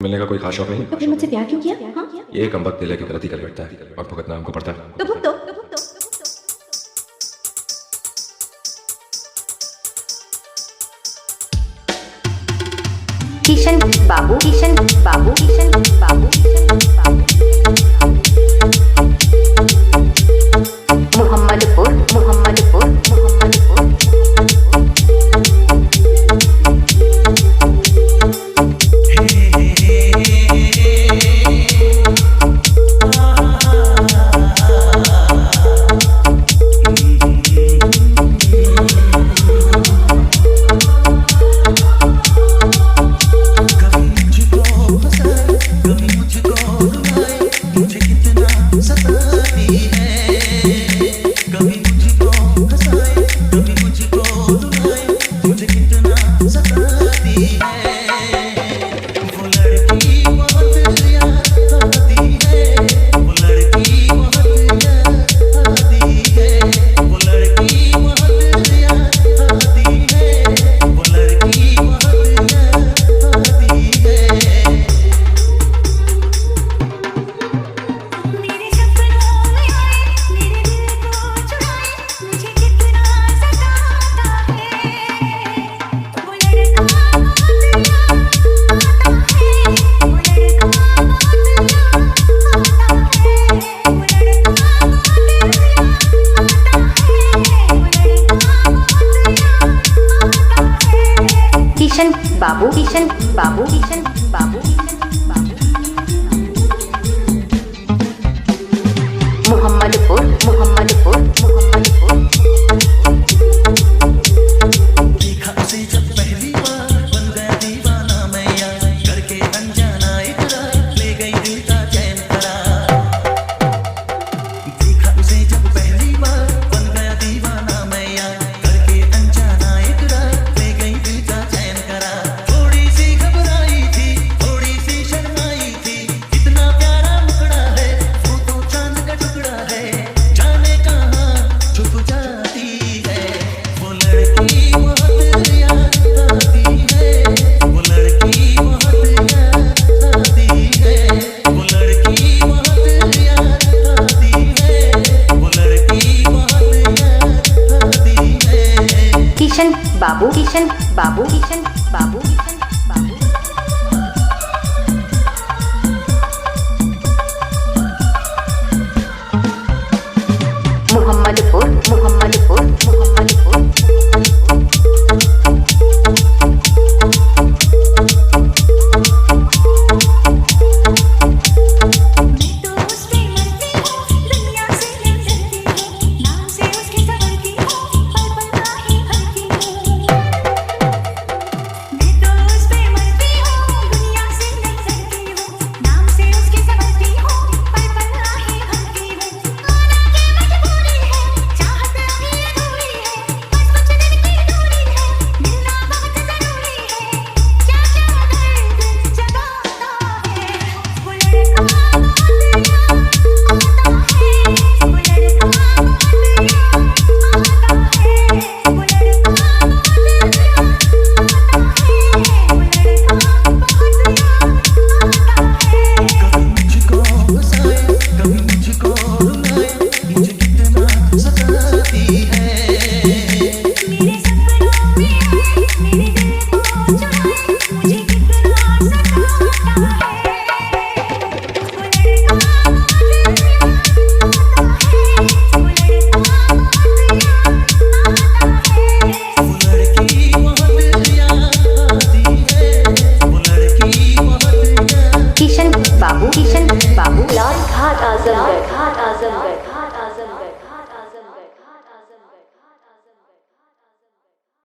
मिलने का कोई खास शौक नहीं। तो फिर मुझसे प्यार क्यों किया? हाँ? ये कम वक्त दिल है कि गलती कर बैठता है और भुगतना हमको पड़ता है। तो भुगतो। किशन बाबू किशन बाबू किशन बाबू किशन बाबू मोहम्मदपुर मोहम्मदपुर मोहम्मदपुर किशन बाबू किशन बाबू किशन बाबू मोहम्मदपुर मोहम्मदपुर मोहम्मदपुर देखा उसे जब पहली बार बन गया दीवाना मैं यार करके अनजाना इकरार ले गई दिल का चैन करार। देखा उसे जब पहली बार बन गया दीवाना मैं यार करके अनजाना इकरार ले गई दिल का चैन करार। थोड़ी सी घबराई थी थोड़ी सी शर्माई थी इतना प्यारा मुखड़ा है वो तो चांद का टुकड़ा है जाने कहाँ छुप जाती है वो लड़की बहुत याद आती है वो लड़की बहुत याद आती है वो लड़की बहुत याद आती है वो लड़की बहुत याद आती है। किशन बाबू किशन बाबू किशन बाबू किशन बाबू मोहम्मदपुर मोहम्मदपुर मोहम्मदपुर किशन बाबू किशन बाबू लाल घाट आजमगढ़ घाट आजमगढ़